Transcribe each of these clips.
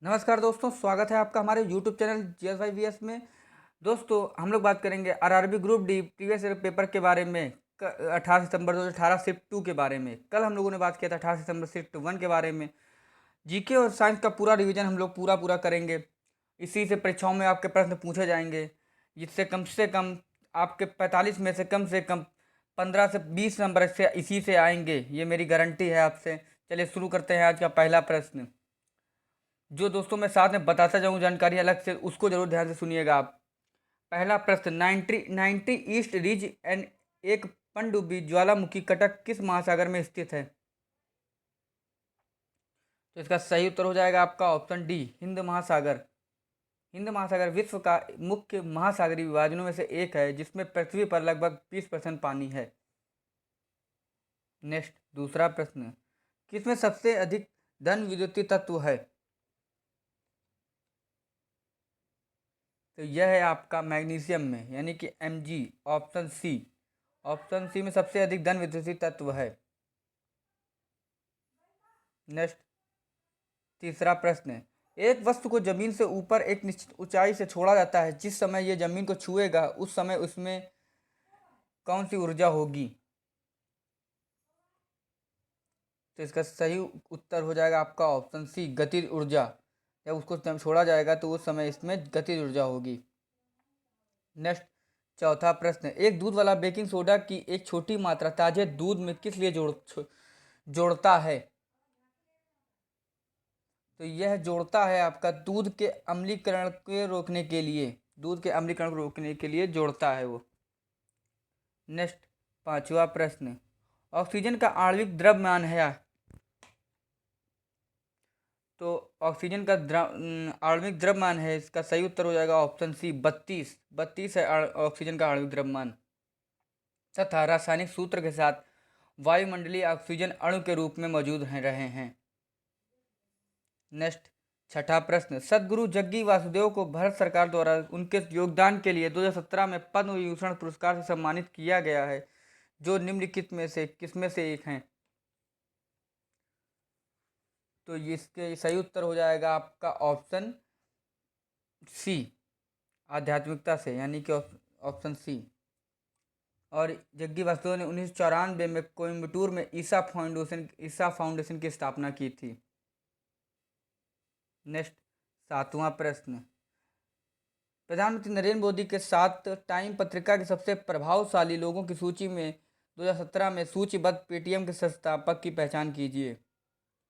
नमस्कार दोस्तों, स्वागत है आपका हमारे YouTube चैनल GS5VS में। दोस्तों, हम लोग बात करेंगे RRB group D previous year paper के बारे में। 18 सितंबर 2018 शिफ्ट 2 के बारे में। कल हम लोगों ने बात किया था 18 सितंबर शिफ्ट 1 के बारे में। जीके और साइंस का पूरा रिवीजन हम लोग पूरा करेंगे। इसी से परीक्षाओं में आपके प्रश्न पूछे जाएंगे, जिससे कम से कम आपके 45 में से कम 15 से 20 नंबर से इसी से आएंगे, ये मेरी गारंटी है आपसे। चलिए शुरू करते हैं आज का पहला प्रश्न। जो दोस्तों मैं साथ में बताता जाऊँ जानकारी अलग से, उसको जरूर ध्यान से सुनिएगा आप। पहला प्रश्न, 90 ईस्ट रिज एंड एक पनडुब्बी ज्वालामुखी कटक किस महासागर में स्थित है? तो इसका सही उत्तर हो जाएगा आपका ऑप्शन डी, हिंद महासागर। हिंद महासागर विश्व का मुख्य महासागरीय विभाजनों में से एक है, जिसमें पृथ्वी पर लगभग 20% पानी है। नेक्स्ट, दूसरा प्रश्न, किसमें सबसे अधिक धन विद्युतीय तत्व है? तो यह है आपका मैग्नीशियम में, यानी कि Mg, option C. Option C में सबसे अधिक धन विद्युतीय तत्व है। नेक्स्ट, तीसरा प्रश्न, एक वस्तु को जमीन से ऊपर एक निश्चित ऊंचाई से छोड़ा जाता है। जिस समय यह जमीन को छुएगा उस समय उसमें कौन सी ऊर्जा होगी? तो इसका सही उत्तर हो जाएगा आपका ऑप्शन सी, गतिज ऊर्जा। जब उसको छोड़ा जाएगा तो उस समय इसमें गतिज ऊर्जा होगी। नेक्स्ट, चौथा प्रश्न, एक दूध वाला बेकिंग सोडा की एक छोटी मात्रा ताजे दूध में किस लिए जोड़ता है? तो यह जोड़ता है आपका दूध के अम्लीकरण को रोकने के लिए। दूध के अम्लीकरण को रोकने के लिए जोड़ता है वो। नेक्स्ट, पांचवा प्रश्न, ऑक्सीजन का आणविक द्रव्यमान है। तो ऑक्सीजन का आणविक द्रव्यमान है, इसका सही उत्तर हो जाएगा ऑप्शन सी, 32 है ऑक्सीजन का आणविक द्रव्यमान। तथा रासायनिक सूत्र के साथ वायुमंडलीय ऑक्सीजन अणु के रूप में मौजूद रहे हैं। नेक्स्ट, छठा प्रश्न, सदगुरु जग्गी वासुदेव को भारत सरकार द्वारा उनके योगदान के लिए 2017 में पद्म विभूषण पुरस्कार से सम्मानित किया गया है, जो निम्नलिखित में से किसमें से एक हैं? तो इसके सही उत्तर हो जाएगा आपका ऑप्शन सी, आध्यात्मिकता से, यानी कि ऑप्शन सी। और जग्गी वासुदेव ने 1994 में कोयम्बटूर में ईसा फाउंडेशन की स्थापना की थी। नेक्स्ट, सातवां प्रश्न, प्रधानमंत्री नरेंद्र मोदी के साथ टाइम पत्रिका के सबसे प्रभावशाली लोगों की सूची में 2017 में सूचीबद्ध पेटीएम के संस्थापक की पहचान कीजिए,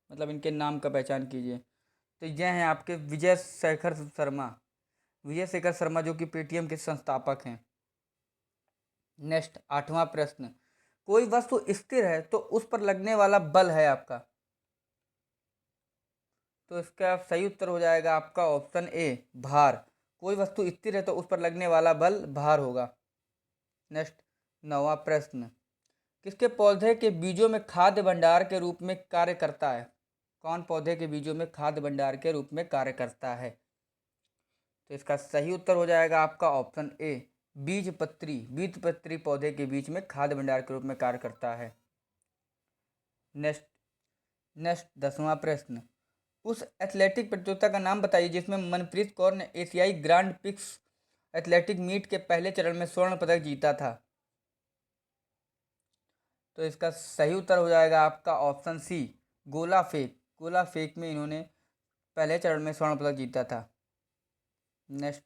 मतलब इनके नाम का पहचान कीजिए। तो यह हैं आपके विजय शेखर शर्मा, जो कि पेटीएम के संस्थापक हैं। नेक्स्ट, आठवां प्रश्न, कोई वस्तु स्थिर है तो उस पर लगने वाला बल है आपका। तो इसका सही उत्तर हो जाएगा आपका ऑप्शन ए, भार। कोई वस्तु स्थिर है तो उस पर लगने वाला बल भार होगा। नेक्स्ट, नौवां प्रश्न, किसके पौधे के बीजों में खाद्य भंडार के रूप में कार्य करता है? कौन पौधे के बीजों में खाद्य भंडार के रूप में कार्य करता है? तो इसका सही उत्तर हो जाएगा आपका ऑप्शन ए, बीजपत्री पौधे के बीच में खाद्य भंडार के रूप में कार्य करता है। नेक्स्ट, 10वां प्रश्न, उस एथलेटिक प्रतियोगिता का नाम बताइए जिसमें मनप्रीत कौर ने एशियाई ग्रांड प्रिक्स एथलेटिक मीट के पहले चरण में स्वर्ण पदक जीता था। तो इसका सही उत्तर हो जाएगा आपका ऑप्शन सी, गोला फेंक में इन्होंने पहले चरण में स्वर्ण पदक जीता था। नेक्स्ट,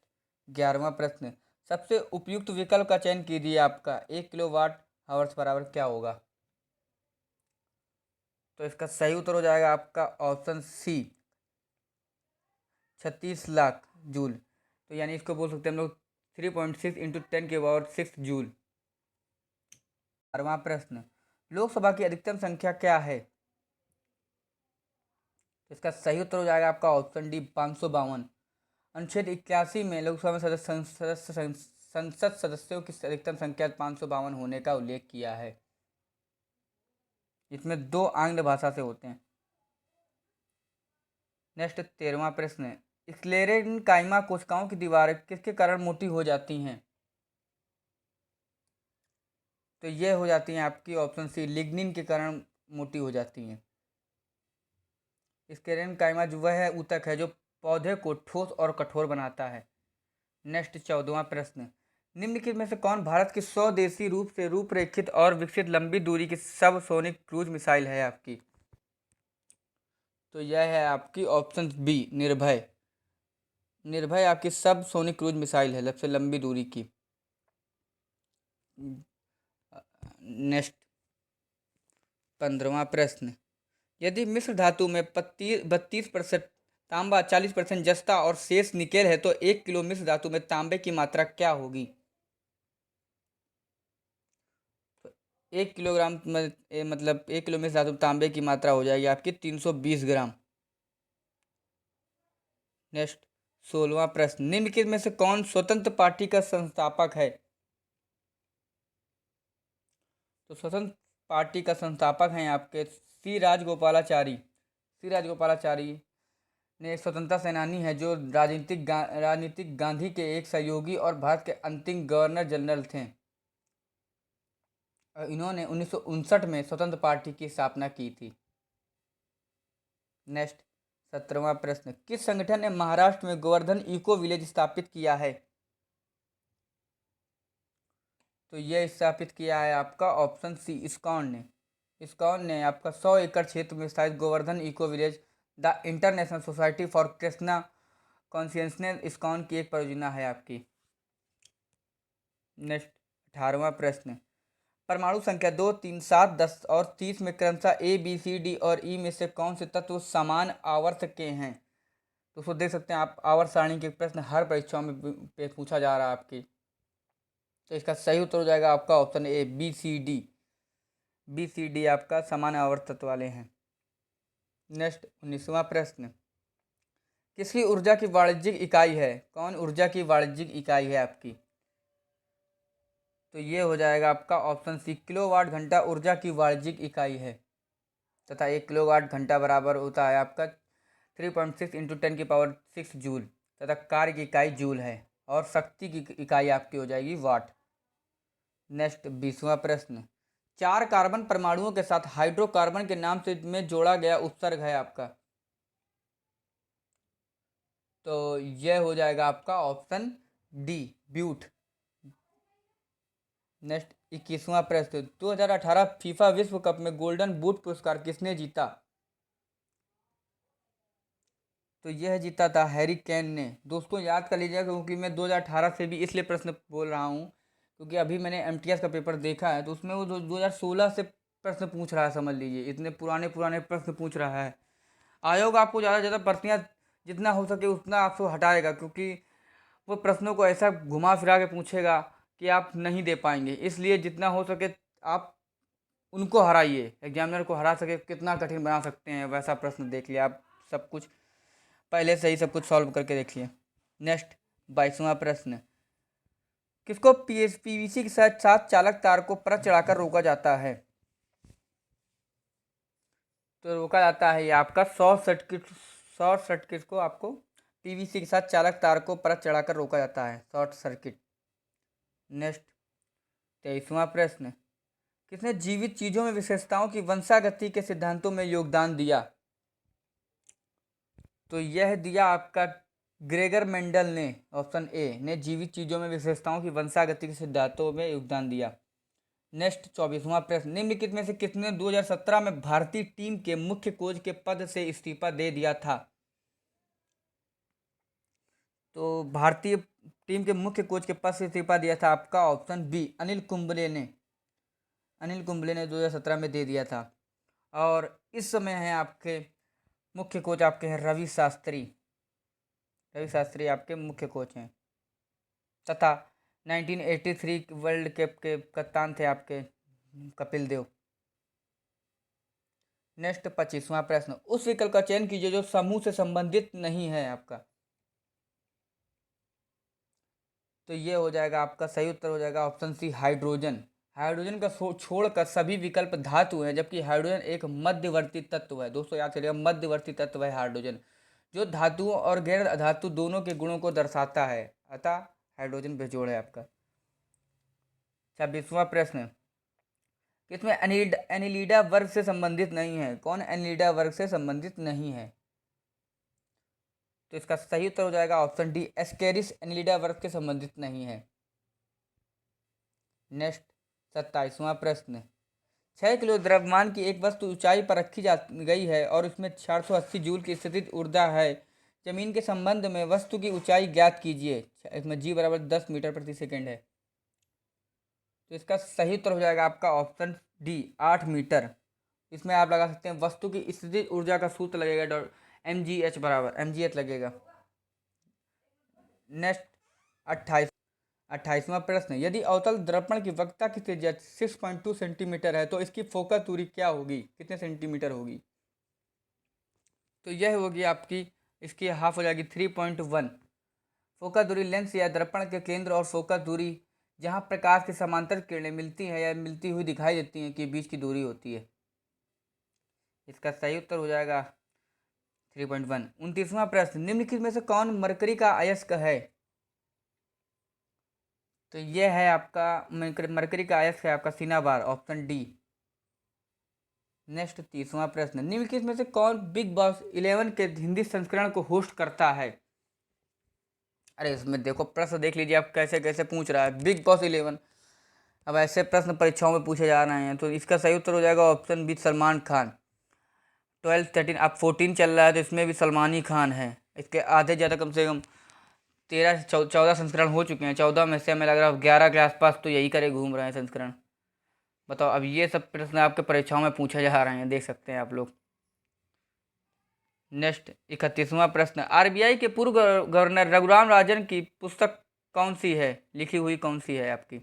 11वां प्रश्न, सबसे उपयुक्त विकल्प का चयन कीजिए। आपका 1 किलोवाट आवर्स बराबर क्या होगा? तो इसका सही उत्तर हो जाएगा आपका ऑप्शन सी, 36 लाख जूल। तो यानी इसको बोल सकते हैं हम लोग 3.6 इंटू 10⁻6 जूल। 12वां प्रश्न, लोकसभा की अधिकतम संख्या क्या है? तो इसका सही उत्तर हो जाएगा आपका ऑप्शन डी, 552। अनुच्छेद 81 में लोकसभा में संसद सदस्यों की अधिकतम संख्या 552 होने का उल्लेख किया है। इसमें 2 आंग्ल भाषा से होते हैं। नेक्स्ट, 13वां प्रश्न, स्क्लेरेनकाइमा कोशिकाओं की दीवारें किसके कारण मोटी हो जाती हैं? तो ये हो जाती हैं आपकी ऑप्शन सी, लिग्निन के कारण मोटी हो जाती हैं। स्क्लेरेनकाइमा जो वह है ऊतक है जो पौधे को ठोस और कठोर बनाता है। नेक्स्ट 14वां प्रश्न, निम्नलिखित में से कौन भारत की स्वदेशी रूप से रूपरेखित और विकसित लंबी दूरी की सबसोनिक क्रूज मिसाइल है आपकी? तो यह है आपकी ऑप्शन बी, निर्भय। निर्भय आपकी सबसोनिक क्रूज मिसाइल है, सबसे लंबी दूरी की। नेक्स्ट 15वां प्रश्न, यदि मिश्र धातु में 32% तांबा, 40% जस्ता और शेष निकेल है तो 1 किलो मिश्र धातु में तांबे की मात्रा क्या होगी? तो 1 किलोग्राम मतलब 1 किलो मिश्र धातु में तांबे की मात्रा हो जाएगी आपकी 320 ग्राम। नेक्स्ट 16वां प्रश्न, निम्नलिखित में से कौन स्वतंत्र पार्टी का संस्थापक है? तो स्वतंत्र पार्टी का संस्थापक हैं आपके सी राजगोपालाचारी। सी राजगोपालाचारी ने एक स्वतंत्रता सेनानी है जो राजनीतिक गांधी के एक सहयोगी और भारत के अंतिम गवर्नर जनरल थे। इन्होंने 1959 में स्वतंत्र पार्टी की स्थापना की थी। नेक्स्ट 17वां प्रश्न, किस संगठन ने महाराष्ट्र में गोवर्धन इको विलेज स्थापित किया है? तो यह स्थापित किया है आपका ऑप्शन सी, इस्कॉन ने। इस्कॉन ने आपका 100 एकड़ क्षेत्र में स्थापित Govardhan eco village the international society for Krishna consciousness ISKCON की एक परियोजना है आपकी। नेक्स्ट 18वां प्रश्न, परमाणु संख्या 2, 3, 7, 10 और 30 में क्रमशः ए, बी, सी, डी और ई में से कौन से तत्व समान आवर्त के हैं? तो उसको देख सकते हैं आप, आवर्त सारणी के प्रश्न हर परीक्षाओं में पूछा जा रहा है आपकी। तो इसका सही उत्तर हो जाएगा आपका option A, B C D. B C D आपका समान आवर्त तत्व वाले हैं। नेक्स्ट 19वां प्रश्न, किसकी ऊर्जा की वाणिज्यिक इकाई है? कौन ऊर्जा की वाणिज्यिक इकाई है आपकी? तो ये हो जाएगा आपका ऑप्शन सी, किलोवाट घंटा ऊर्जा की वाणिज्यिक इकाई है तथा 1 किलोवाट घंटा बराबर होता है आपका 3.6 इंटू 10⁶ जूल तथा कार्य की इकाई जूल है और शक्ति की इकाई आपकी हो जाएगी वाट। नेक्स्ट 20वां प्रश्न, 4 कार्बन परमाणुओं के साथ हाइड्रोकार्बन के नाम से में जोड़ा गया उपसर्ग है आपका? तो यह हो जाएगा आपका ऑप्शन डी, ब्यूट। नेक्स्ट 21वां प्रश्न, 2018 फीफा विश्व कप में गोल्डन बूट पुरस्कार किसने जीता? तो यह जीता था हैरी केन ने। दोस्तों याद कर लीजिएगा क्योंकि मैं 2018 से भी इसलिए प्रश्न बोल रहा हूँ क्योंकि अभी मैंने एमटीएस का पेपर देखा है तो उसमें वो 2016 से प्रश्न पूछ रहा है, समझ लीजिए इतने पुराने पुराने प्रश्न पूछ रहा है। आयोग आपको ज़्यादा से ज़्यादा भर्तियाँ जितना हो सके उतना आपसे हटाएगा क्योंकि वो प्रश्नों को ऐसा घुमा फिरा के पूछेगा कि आप नहीं दे पाएंगे, इसलिए जितना हो सके आप उनको हराइए, एग्जामिनर को हरा सके कितना कठिन बना सकते हैं वैसा प्रश्न देख लिया आप, सब कुछ पहले से ही सब कुछ सॉल्व करके देखिए। नेक्स्ट 22वां प्रश्न, किसको पीवीसी के साथ साथ चालक तार को परत चढ़ाकर रोका जाता है? तो रोका जाता है ये आपका शॉर्ट सर्किट को आपको पीवीसी के साथ चालक तार को परत चढ़ाकर रोका जाता है, शॉर्ट सर्किट। नेक्स्ट 23वां प्रश्न, किसने जीवित चीजों में विशेषताओं की वंशागति के सिद्धांतों में योगदान दिया? तो यह दिया आपका ग्रेगर मेंडल ने, ऑप्शन ए ने जीवित चीजों में विशेषताओं की वंशागति के सिद्धांतों में योगदान दिया। नेक्स्ट 24वां प्रश्न, निम्नलिखित में से किसने 2017 में भारतीय टीम के मुख्य कोच के पद से इस्तीफा दे दिया था? तो भारतीय टीम के मुख्य कोच के पद से इस्तीफा दिया था आपका ऑप्शन बी, अनिल कुंबले ने। अनिल कुंबले ने 2017 में दे दिया था। और इस समय हैं आपके मुख्य कोच आपके हैं रवि शास्त्री। रवि शास्त्री आपके मुख्य कोच हैं तथा 1983 वर्ल्ड कप के कप्तान थे आपके कपिल देव। नेक्स्ट 25वां प्रश्न, उस विकल्प का चयन कीजिए जो समूह से संबंधित नहीं है आपका। तो ये हो जाएगा आपका सही उत्तर हो जाएगा ऑप्शन सी, हाइड्रोजन। हाइड्रोजन का छोड़कर सभी विकल्प धातु हैं जबकि हाइड्रोजन एक मध्यवर्ती तत्व है। दोस्तों याद करिएगा मध्यवर्ती तत्व है हाइड्रोजन, जो धातुओं और गैर धातु दोनों के गुणों को दर्शाता है, अतः हाइड्रोजन बेजोड़ है आपका। 26वां प्रश्न, किसमें एनिलिडा वर्ग से संबंधित नहीं है? कौन एनिलिडा वर्ग से संबंधित नहीं है? तो इसका सही उत्तर हो जाएगा ऑप्शन डी, एस्केरिस एनिलिडा वर्ग के संबंधित नहीं है। नेक्स्ट 27वां प्रश्न, 6 किलो द्रव्यमान की एक वस्तु ऊंचाई पर रखी जा गई है और उसमें 480 जूल की स्थितिज ऊर्जा है। जमीन के संबंध में वस्तु की ऊंचाई ज्ञात कीजिए। इसमें जी बराबर 10 मीटर प्रति सेकेंड है। तो इसका सही उत्तर हो जाएगा आपका ऑप्शन डी, 8 मीटर। इसमें आप लगा सकते हैं वस्तु की स्थितिज ऊर्जा का सूत्र लगेगा mgh बराबर mgh लगेगा। नेक्स्ट 28वां प्रश्न, यदि अवतल दर्पण की वक्रता की त्रिज्या 6.2 सेंटीमीटर है तो इसकी फोकस दूरी क्या होगी, कितने सेंटीमीटर होगी? तो यह होगी आपकी, इसकी हाफ हो जाएगी 3.1। फोकस दूरी लेंस या दर्पण के केंद्र और फोकस दूरी जहां प्रकाश की समांतर किरणें मिलती हैं या मिलती हुई दिखाई देती हैं के बीच की दूरी होती है। इसका सही उत्तर हो जाएगा 3.1। 29वां प्रश्न, निम्नलिखित में से कौन मरकरी का अयस्क है? तो यह है आपका मरकरी का अयस्क है आपका सिनाबार, ऑप्शन डी। नेक्स्ट 30वां प्रश्न, निम्नलिखित में से कौन बिग बॉस 11 के हिंदी संस्करण को होस्ट करता है? अरे इसमें देखो प्रश्न देख लीजिए आप कैसे कैसे पूछ रहा है, बिग बॉस 11। अब ऐसे प्रश्न परीक्षाओं में पूछे जा रहे हैं, तो इसका सही उत्तर हो जाएगा ऑप्शन बी, सलमान खान। 12, 13 अब 14 चल रहा है तो इसमें भी सलमान ही खान है। इसके आधे ज़्यादा कम से कम 13 से 14 संस्करण हो चुके हैं। 14 में से हमें लग रहा है 11 के आसपास तो यही करे घूम रहे हैं संस्करण। बताओ, अब ये सब प्रश्न आपके परीक्षाओं में पूछे जा रहे हैं, देख सकते हैं आप लोग। नेक्स्ट 31वां प्रश्न, आरबीआई के पूर्व गवर्नर रघुराम राजन की पुस्तक कौन सी है, लिखी हुई कौन सी है आपकी?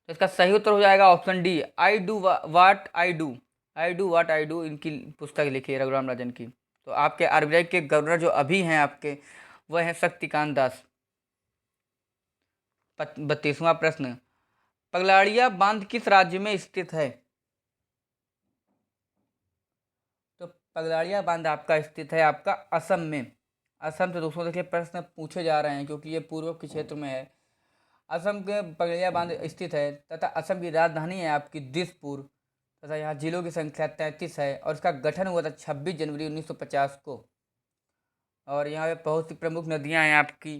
तो इसका सही उत्तर हो जाएगा option D, I do watt I do. I do watt I do इनकी पुस्तक लिखी है रघुराम राजन की। तो आपके आरबीआई के गवर्नर जो अभी हैं आपके, वह हैं शक्तिकांत दास। 32वां प्रश्न, पगलाड़िया बांध किस राज्य में स्थित है? तो पगलाड़िया बांध आपका स्थित है आपका असम में। असम से दोस्तों देखिए प्रश्न पूछे जा रहे हैं क्योंकि ये पूर्व के क्षेत्र में है। असम के पगलिया बांध स्थित है तथा असम की राजधानी है आपकी दिसपुर तथा यहाँ जिलों की संख्या 33 है और इसका गठन हुआ था 26 जनवरी 1950 को। और यहाँ पे बहुत सी प्रमुख नदियाँ हैं आपकी,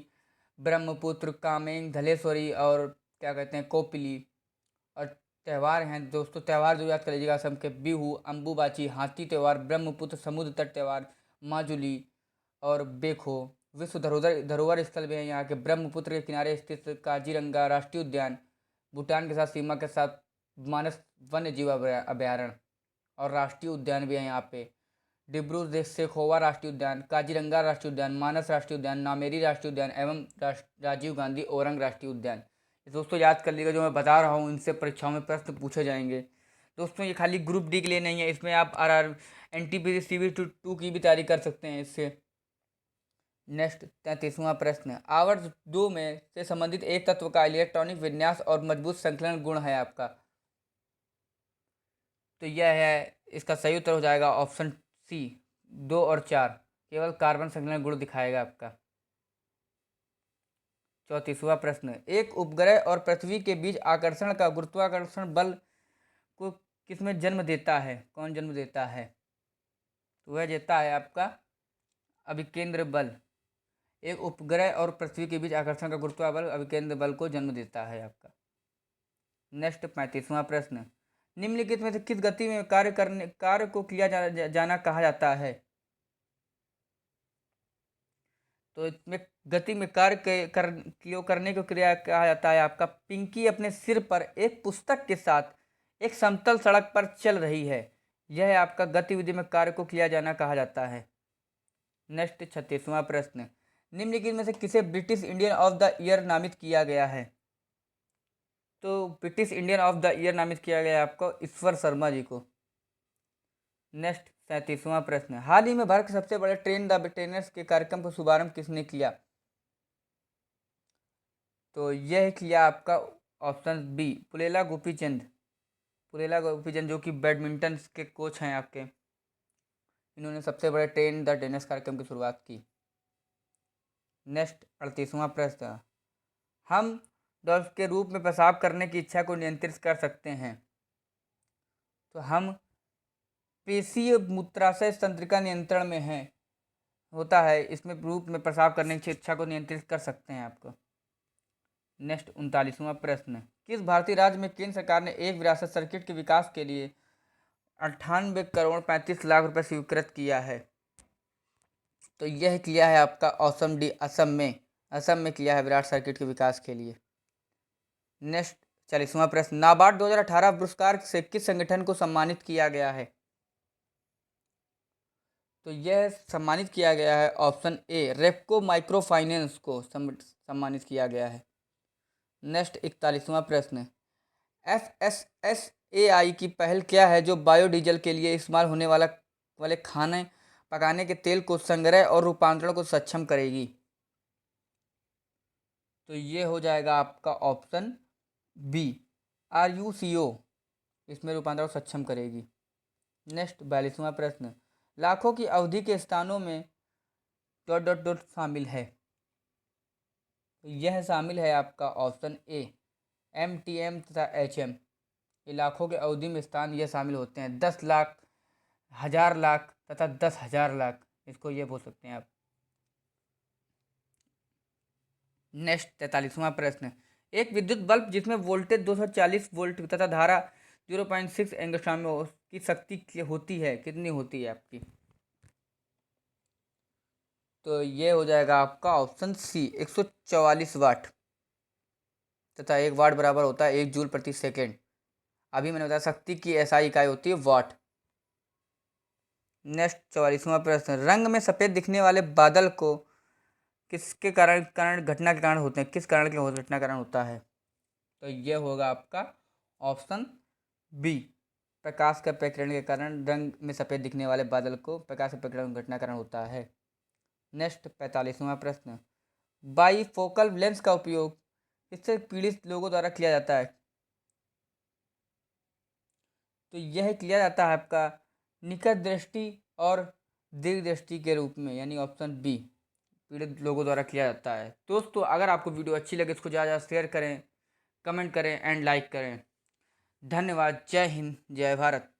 ब्रह्मपुत्र, कामेंग, धलेश्वरी और क्या कहते हैं कोपिली। और त्यौहार हैं दोस्तों, त्यौहार जो याद कर लीजिएगा असम के, बिहू, अम्बुबाची, हाथी त्यौहार, ब्रह्मपुत्र समुद्र तट त्यौहार, माजुली और बेखो। विश्व धरोहर स्थल भी है यहाँ के, ब्रह्मपुत्र के किनारे स्थित काजीरंगा राष्ट्रीय उद्यान, भूटान के साथ सीमा के साथ मानस वन्य जीव अभ्यारण्य और राष्ट्रीय उद्यान भी है यहाँ पे, डिब्रू सेखोवा राष्ट्रीय उद्यान, काजीरंगा राष्ट्रीय उद्यान, मानस राष्ट्रीय उद्यान, नामेरी राष्ट्रीय उद्यान एवं राजीव गांधी ओरंग राष्ट्रीय उद्यान। दोस्तों याद कर लीजिएगा, जो मैं बता रहा हूँ इनसे परीक्षाओं में प्रश्न पूछे जाएंगे। दोस्तों ये खाली ग्रुप डी के लिए नहीं है, इसमें आप आरआर एनटीपीसी CV2 की भी तैयारी कर सकते हैं इससे। नेक्स्ट 33वां प्रश्न, आवर्त 2 में से संबंधित एक तत्व का इलेक्ट्रॉनिक विन्यास और मजबूत संकलन गुण है आपका। तो यह है, इसका सही उत्तर हो जाएगा ऑप्शन सी, 2 और 4 केवल कार्बन संकलन गुण दिखाएगा आपका। 34वां प्रश्न, एक उपग्रह और पृथ्वी के बीच आकर्षण का गुरुत्वाकर्षण बल को किसमें जन्म देता है, कौन जन्म देता है? तो वह देता है आपका अभिकेंद्र बल। एक उपग्रह और पृथ्वी के बीच आकर्षण का गुरुत्वाकर्षण बल अभिकेंद्र बल को जन्म देता है आपका। नेक्स्ट 35वां प्रश्न, निम्नलिखित में से किस गति में कार्य को किया जाना कहा जाता है? तो इसमें गति में कार्य करने को क्रिया कहा जाता है आपका। पिंकी अपने सिर पर एक पुस्तक के साथ एक समतल सड़क पर चल रही है, यह आपका गतिविधि में कार्य को किया जाना कहा जाता है। नेक्स्ट 36वां प्रश्न, निम्नलिखित में से किसे British Indian of the year नामित किया गया है? तो British Indian of the year नामित किया गया है आपको ईश्वर शर्मा जी को। नेक्स्ट 37वां प्रश्न, हाल ही में भारत के सबसे बड़े ट्रेन द ब्रिटेनर्स के कार्यक्रम का शुभारंभ किसने किया? तो यह किया आपका ऑप्शन बी, पुलेला गोपीचंद। पुलेला गोपीचंद जो कि बैडमिंटन के कोच हैं आपके, इन्होंने सबसे बड़े ट्रेन द टेनिस कार्यक्रम की शुरुआत की। नेक्स्ट 38वां प्रश्न, हम डॉल्फ के रूप में पेशाब करने की इच्छा को नियंत्रित कर सकते हैं? तो हम पेशीय मूत्राशय तंत्रिका नियंत्रण में हैं। होता है, इसमें रूप में प्रसाव करने की इच्छा को नियंत्रित कर सकते हैं आपको। नेक्स्ट 39वां प्रश्न, किस भारतीय राज्य में केंद्र सरकार ने एक विरासत सर्किट के विकास के लिए 98 करोड़ 35 लाख रुपए स्वीकृत किया है? तो यह किया है आपका ऑप्शन डी, असम में किया है विराट सर्किट के विकास के लिए। नेक्स्ट 40वां प्रश्न, नाबार्ड 2018 पुरस्कार से किस संगठन को सम्मानित किया गया है? तो यह सम्मानित किया गया है option A, Repco micro finance को सम्मानित किया गया है। नेक्स्ट 41वां प्रश्न, FSSAI की पहल क्या है जो बायोडीजल के लिए इस्तेमाल होने वाले खाने पकाने के तेल को संग्रह और रूपांतरण को सक्षम करेगी? तो ये हो जाएगा आपका ऑप्शन बी, RUCO इसमें रूपांतरण को सक्षम करेगी। नेक्स्ट 42वां प्रश्न, लाखों की अवधि के स्थानों में ... शामिल है? तो यह शामिल है आपका ऑप्शन ए, MTM तथा HM। ये लाखों के अवधि में स्थान यह शामिल होते हैं, 10 लाख, 1000 लाख तथा 10,000 लाख, इसको ये बोल सकते हैं आप। नेक्स्ट 43वां प्रश्न, एक विद्युत बल्ब जिसमें वोल्टेज 240 वोल्ट तथा धारा 0.6 एंगस्ट्रॉम में की शक्ति होती है, कितनी होती है आपकी? तो ये हो जाएगा आपका ऑप्शन सी, 144 वाट तथा 1 वाट बराबर होता है 1 जूल प्रति सेकेंड। अभी मैंने बताया शक्ति की SI इकाई होती है वाट। नेक्स्ट 44वां प्रश्न, रंग में सफ़ेद दिखने वाले बादल को किसके कारण घटना के कारण होते हैं, किस कारण के घटना कारण होता है? तो ये होगा आपका ऑप्शन बी, प्रकाश का प्रकीर्णन के कारण रंग में सफ़ेद दिखने वाले बादल को प्रकाश का प्रकीर्णन घटना कारण होता है। नेक्स्ट 45वां प्रश्न, बाईफोकल लेंस का उपयोग किससे पीड़ित लोगों द्वारा किया जाता है? तो यह किया जाता है आपका निकट दृष्टि और दीर्घ दृष्टि के रूप में, यानी ऑप्शन बी, पीड़ित लोगों द्वारा किया जाता है। दोस्तों अगर आपको वीडियो अच्छी लगे इसको ज़्यादा शेयर करें, कमेंट करें एंड लाइक करें। धन्यवाद। जय हिंद, जय भारत।